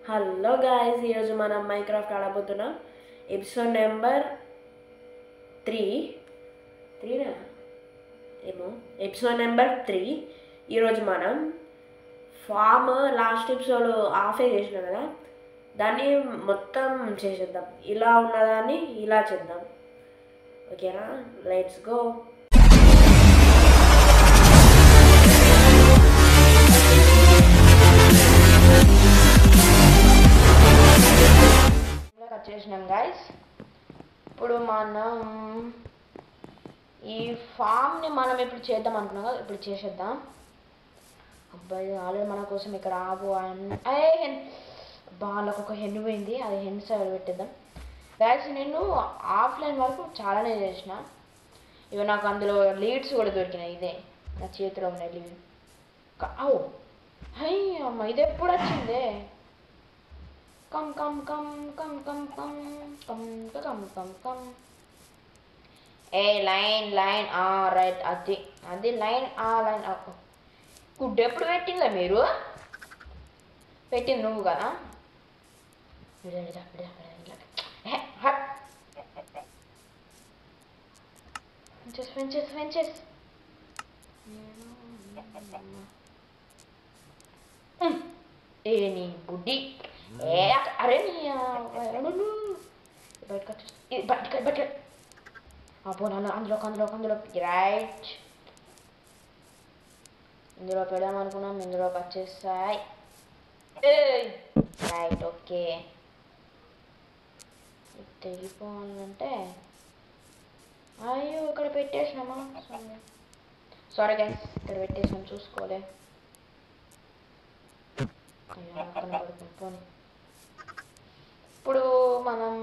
Hello guys, ఈరోజు మనం Minecraft ఆడబోతున్నాం. Episode number 3 ఏమో ఎపిసోడ్ నెంబర్ 3. ఈరోజు మనం ఫామ్ లాస్ట్ ఎపిసోడ్ ఆఫే చేసినాం కదా, దాన్ని మొత్తం చేసేద్దాం. ఇలా ఉన్నదాన్ని ఇలా చేద్దాం. ఓకేనా, లెట్స్ గో. చేసినాం గాయస్. ఇప్పుడు మనం ఈ ఫామ్ని మనం ఇప్పుడు చేద్దాం అనుకున్నాం కదా, ఇప్పుడు చేసేద్దాం. అబ్బాయి ఆల్రెడీ మన కోసం ఇక్కడ ఆవు వాళ్ళకు ఒక హెన్ పోయింది, అది హెన్ సైడ్ పెట్టేద్దాం గాయస్. నేను ఆఫ్లైన్ వరకు చాలానే చేసిన, ఇవి నాకు అందులో లీడ్స్ కూడా దొరికినాయి. ఇదే నా చేతిలో ఉన్నాయి లీడ్. అమ్మ ఇది ఎప్పుడు వచ్చిందే? Come come come come come come come come come come ఏ లైన్ లైన్ రైట్, అది అది లైన్ లైన్. గుడ్ ఎప్పుడు పెట్టిందా మీరు? పెట్టింది నువ్వు కదా. ఏ నీ బుడ్డి, అరే బయట అందులో రైట్, ఇందులో పెడదామనుకున్నాం, ఇందులోకి వచ్చేస్తాయి. Right, okay. తెగిపోవాలంటే అయ్యో ఇక్కడ పెట్టేసినామా? సారీ గైస్, ఇక్కడ పెట్టేసాం, చూసుకోలే. ఇప్పుడు మనం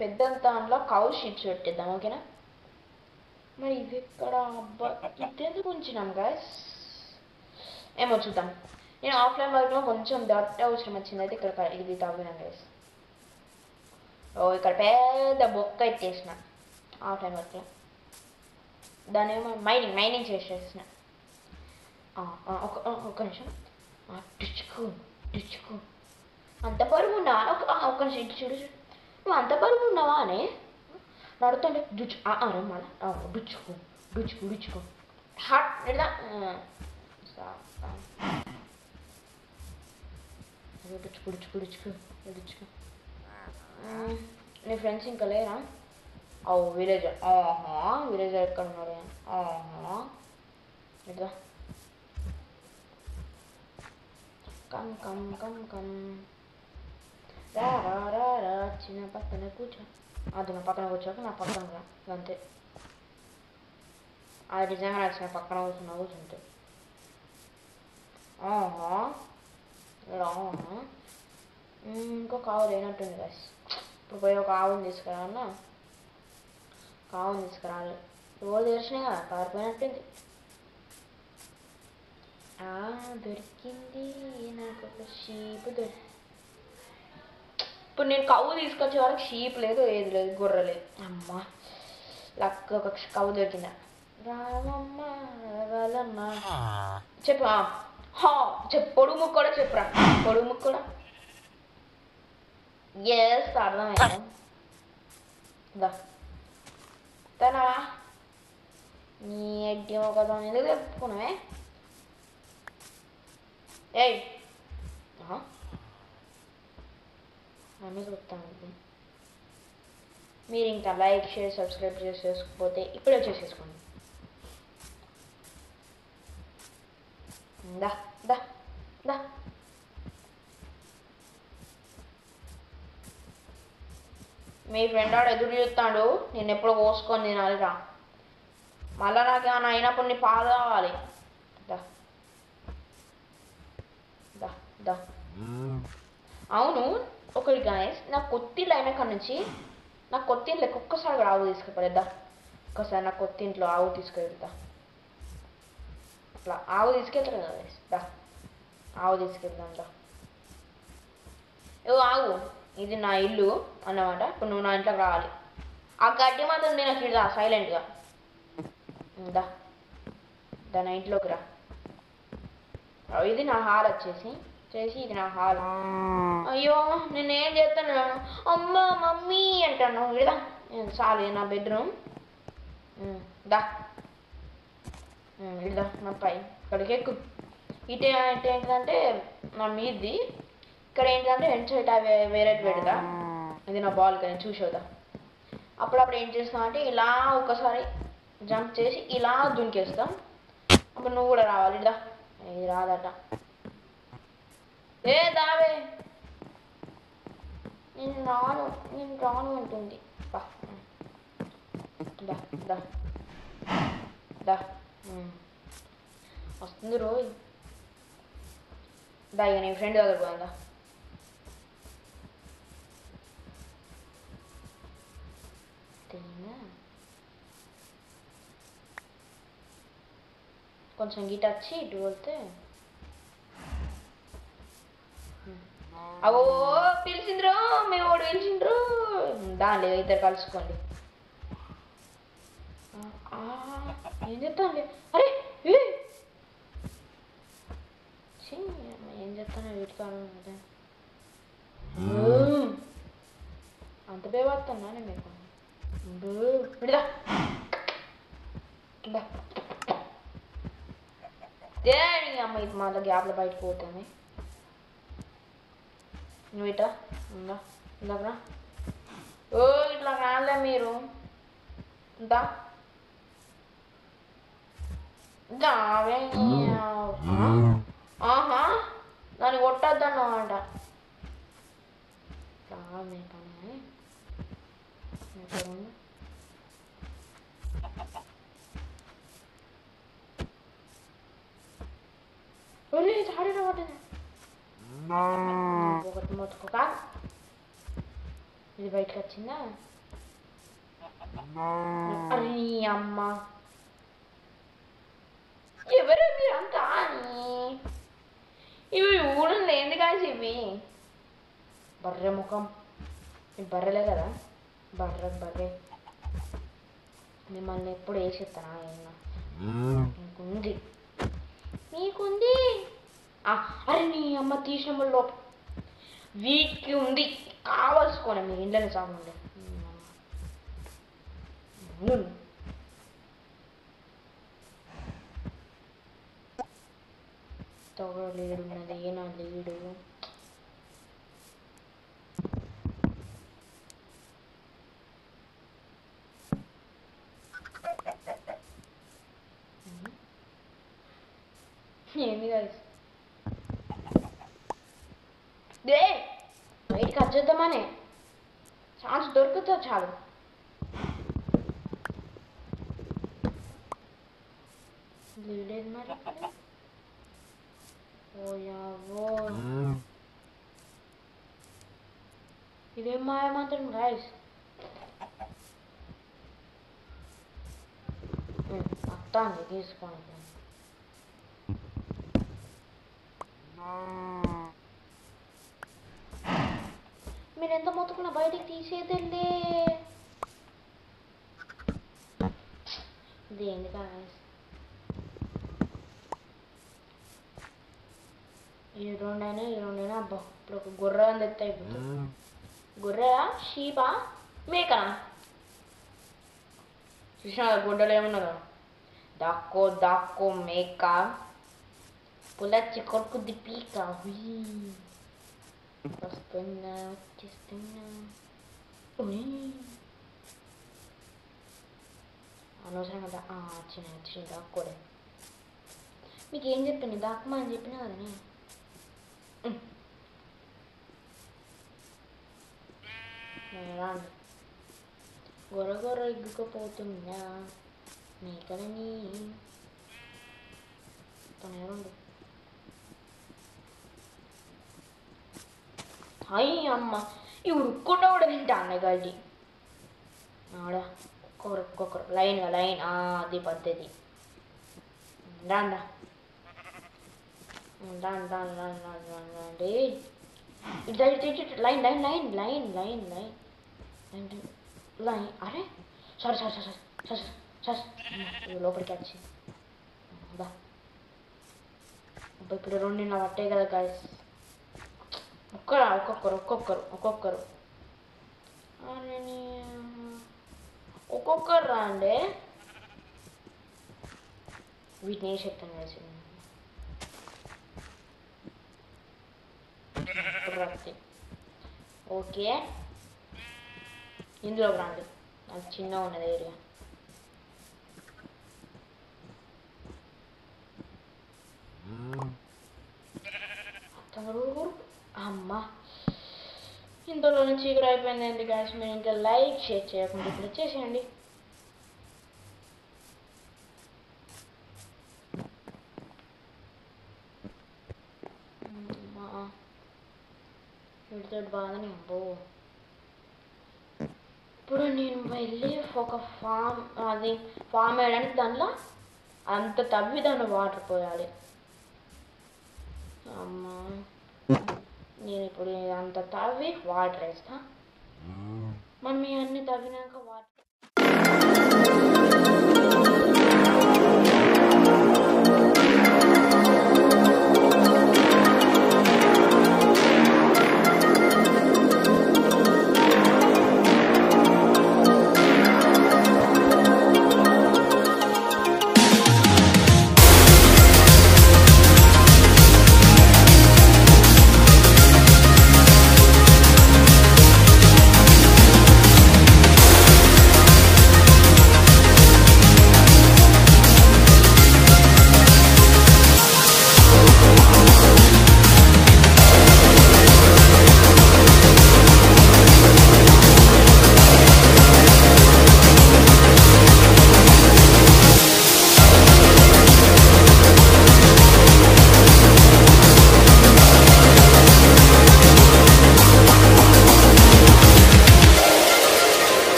పెద్ద దాంట్లో కౌ షీట్స్ పెట్టిద్దాం, ఓకేనా? మరి ఇది ఇక్కడ అబ్బా ఇదెందుకు ఉంచినాం గాయస్? ఏమో చూద్దాం. నేను ఆఫ్లైన్ వర్క్లో కొంచెం దట్ అవసరం వచ్చింది, అయితే ఇక్కడ ఇది తవ్వినాం గాయస్. ఇక్కడ పెద్ద బొక్క ఎత్తేసిన ఆఫ్లైన్ వర్క్లో. దాని ఏమో మైనింగ్ చేసేసిన. ఒక్క నిమిషం. డుచ్చుకు అంత బరువు ఉన్నావా? ఒక్క నిమిషం ఇటు చూడు. నువ్వు అంత బరువు ఉన్నావా అని నడుతుంటే రమ్మా. డుచ్చుకు హాట్ ఎడదా. డుచ్చుకు. నీ ఫ్రెండ్స్ ఇంకా లేరా? విలేజర్. విలేజర్ ఎక్కడ ఉన్నారు? ఎడదా. కమ్ కమ్ కమ్ కమ్ రా చిన్న పక్కన కూర్చో. అది నా పక్కన కూర్చోక నా పక్కన రా, అంతే. అది నిజంగా నచ్చిన పక్కన కూర్చుంటే. ఇంకో కావు లేనట్టుంది గాయస్. ఇప్పుడు పోయి ఒక ఆవుని తీసుకురావాలన్నా, కావుని తీసుకురావాలి. రోజు తెరిచినాయి కదా, పారిపోయినట్టుంది. దొరికింది నాకు ఒక షీప్. ఇప్పుడు నేను కవ్వు తీసుకొచ్చే వరకు షీప్ లేదు, ఏది లేదు, గొర్రె లేదు. అమ్మ లక్, ఒక కవ్వు దొరికిందా? రామమ్మ రావాలమ్మ. చెప్పు చెప్పు, పొడుగు ముక్క కూడా చెప్పురా. పొడుగు ముక్క కూడా అర్థమైందా? తనా నీ అడ్డి ఒక ఎందుకు చెప్పుకున్నావే? ఏయ్ అన్నీ చూస్తాను. మీరు ఇంకా లైక్, షేర్, సబ్స్క్రైబ్ చేసుకోకపోతే ఇప్పుడే చేసేసుకోండి. దా దా దా. మీ ఫ్రెండ్ ఆడు ఎదురు చూస్తాడు, నేను ఎప్పుడు కోసుకొని తినాలిరా. మళ్ళా నాకేమన్నా అయినప్పుడు నీ పాలు కావాలి. దా దా దా. అవును, ఒకటి గాయస్, నా కొత్తిళ్ళు అయిన కాడ నుంచి నా కొత్తింట్లోకి ఒక్కసారి ఆవు తీసుకుపోలేదా? ఒక్కసారి నా కొత్తింట్లో ఆవు తీసుకెళ్తా. అట్లా ఆవు తీసుకెళ్తారు కదా గాయస్. దా ఆవు తీసుకెళ్తాం దా. ఆవు, ఇది నా ఇల్లు అన్నమాట. ఇప్పుడు నువ్వు నా ఇంట్లోకి రావాలి. ఆ గడ్డి మాత్రం నేను అక్కడ సైలెంట్గా దా. నా ఇంట్లోకి రా. ఇది నా హాల్ వచ్చేసి. చేసి ఇది నా హాల్. అయ్యో నేనేం చేస్తాను, అమ్మ మమ్మీ అంటాను. ఇదా చాలు నా బెడ్రూమ్. దా ఇదా నా పై ఇక్కడికి ఎక్కు. ఇటు ఏంటంటే నా మీది. ఇక్కడ ఏంటంటే హెడ్ సైడ్ వేరే పెడతా. ఇది నా బాల్కనీ చూసేదా. అప్పుడప్పుడు ఏం చేస్తాం అంటే ఇలా ఒకసారి జంప్ చేసి ఇలా దునికేస్తాం. అప్పుడు నువ్వు కూడా రావాలి. ఇదా ఇది రాదట. ఏ దావే నేను రాను అంటుంది. దా దా దా వస్తుంది రోజు. దా ఇక నీ ఫ్రెండ్ దగ్గర పోయిందా. కొంచెం గిట్ వచ్చి ఇటు వెళ్తే అవో పిలిచిండ్రు, మీ వాడు పిలిచిండ్రు. దాని ఇద్దరు కలుసుకోండి. ఏం చెప్తాను. అరే ఏం చెప్తాను వీటికాను. అంత భయపడుతున్నా మీకు. విడదా దేని అమ్మ ఇది మళ్ళీ గ్యాప్లో బయటకు పోతుంది. నువ్వు ఇట్లా ఇందాకరా. ఓ ఇట్లా కాదులే మీరు. ఇందా దావే ఆహా దాన్ని కొట్టద్దన్నమాట. రామే కానీ చాడీలో పట్టింది. ఒకటి మొత్తుకోక ఇది బయటకు వచ్చిందా. అరే అమ్మ ఎవరు మీరంతా ఇవి ఊడండి ఎందుకాసి ఇవి బర్రె ముఖం. బర్రెలే కదా బర్రె. మిమ్మల్ని ఎప్పుడు వేసేస్తానా ఏమన్నా మీకుంది. అరే నీ అమ్మ తీసిన లోప వీటికి ఉంది కావాల్సుకోండి. మీ ఇంట్లోనే సాగుండే తొగ లేడు ఉన్నది. ఏనా లేడు. ఏంది కాదు దే బయటికి వచ్చేద్దామనే ఛాన్స్ దొరుకుతా చాలు. లేదు మరి. ఓయావో ఇదేం మాయమంత్రం గైస్. అత్తాంది తీసుకోండి. మీరు ఎంత మొత్తుకున్నా బయటికి తీసేదండి. దేని గైస్ ఈ రెండైనా అబ్బా ఇప్పుడు ఒక గొర్రె అని తెస్తే అయిపోతుంది. గొర్రె షీపా మేకనా చూసినా గుడ్డలు ఏమన్నా దాక్కో మేక పులచ్చి కొడుకుద్ది పీక. వస్తున్నా వచ్చేస్తున్నా. అనవసరంగా వచ్చిన దాక్కోడే. మీకు ఏం చెప్పింది దాక్కమా అని చెప్పినా కదనే. రాండి గొర్రె ఎగ్గుకపోతుందా మేకలని తనేరండు. అయ్యి అమ్మ ఈ ఉరుక్కుండా కూడా తింటా అన్న గడ్డి ఆడ ఒక్కొక్కరు లైన్ అది పద్ధతి. రాండి ఇటు లైన్ అరే సరే లోపలికి వచ్చింది. ఇప్పుడు రెండు నా పట్టే కదా గాయస్. ఒక్కొక్కరు ఒక్కొక్కరు రాండి. వీటిని ఏ చెప్తాను కలిసి ఓకే, ఇందులోకి రండి. అది చిన్నగా ఉన్నది ఏరియా. అమ్మ, ఇంతలో చీకటి అయిపోయిందండి గాయస్. మీరు ఇంకా లైక్ షేర్ చేయకుండా ఇప్పుడు చేసేయండి. వీటితో బాగానే అబ్బో. ఇప్పుడు నేను వెళ్ళి ఒక ఫామ్ వేయడానికి దాంట్లో అంత తవ్వి దాంట్లో వాటర్ పోయాలి. అమ్మా, నేను ఇప్పుడు అంత తవ్వి వాటర్ వేస్తా. మనం ఇవన్నీ తవ్వినాక వాటర్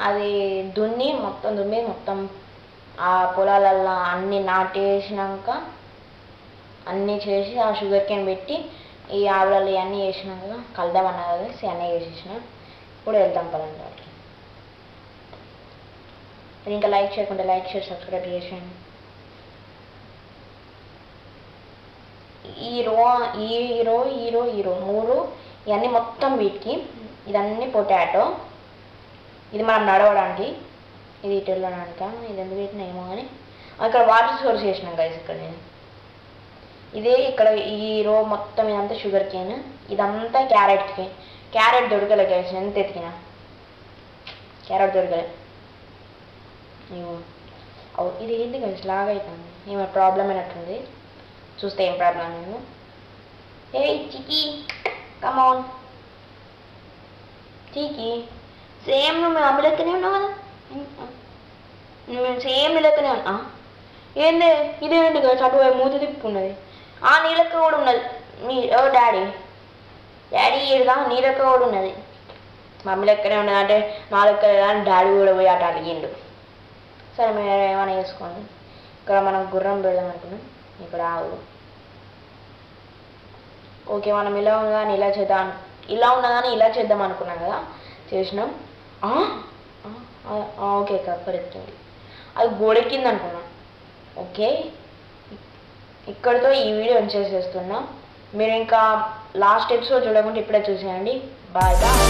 అది దున్ని మొత్తం ఆ పొలాలల్లో అన్నీ నాటేసినాక అన్నీ చేసి ఆ షుగర్ కేన్ పెట్టి ఈ ఆవులలో ఇవన్నీ వేసినాక కలుద్దామన్నా కదా, అన్నీ వేసేసిన. ఇప్పుడు వెళ్దాం పదండి వాటికి. ఇంకా లైక్ చేయకుండా లైక్ షేర్ సబ్స్క్రైబ్ చేసేయండి. హీరో 3 ఇవన్నీ మొత్తం వీటికి. ఇదన్నీ పొటాటో, ఇది మనం నడవడానికి, ఇది ఇటు వెళ్ళడానికి. ఇది ఎందుకు పెట్టినా ఏమో కానీ అక్కడ వాటర్ సోర్స్ చేసినాం గైస్. ఇక్కడ నేను ఇదే ఇక్కడ ఈ రో మొత్తం ఇదంతా షుగర్ కేన్, ఇదంతా క్యారెట్ దొరకలే గైస్. ఎంత ఎతికినా క్యారెట్ దొరకలే. ఇది ఏంటి గైస్ లాగా అవుతుంది, ఏమో ప్రాబ్లం అయినట్టుంది. చూస్తే ఏం ప్రాబ్లం నేను. ఏ చికి కమాన్ చికి, సేమ్ నువ్వు అమ్మ లెక్కనే ఉన్నావు కదా, మేము సేమ్ నీ లెక్కనే ఉన్నా. ఏంది ఇదేంటి కదా చటు మూత తిప్పుకున్నది. నీ లెక్క కూడా ఉన్నది. డాడీ ఏడుదా నీ లెక్క కూడా ఉన్నది. మమ్మీ లెక్కనే ఉన్నది అంటే నా లెక్క లేదా అని డాడీ కూడా పోయి అటు అడిగిండు. సరే మీరు ఏమైనా వేసుకోండి. ఇక్కడ మనం గుర్రం పెడదాం అనుకున్నాం, ఇక్కడ ఆవులు. ఓకే, మనం ఇలా ఉన్నదాన్ని ఇలా చేద్దాం అనుకున్నాం కదా, చేసినాం. ఓకే పరిస్థితి అది గోడెక్కింది అనుకున్నాం. ఓకే, ఇక్కడితో ఈ వీడియో చేసేస్తున్నా. మీరు ఇంకా లాస్ట్ ఎపిసోడ్ చూడకుండా ఇప్పుడే చూసేయండి. Bye bye.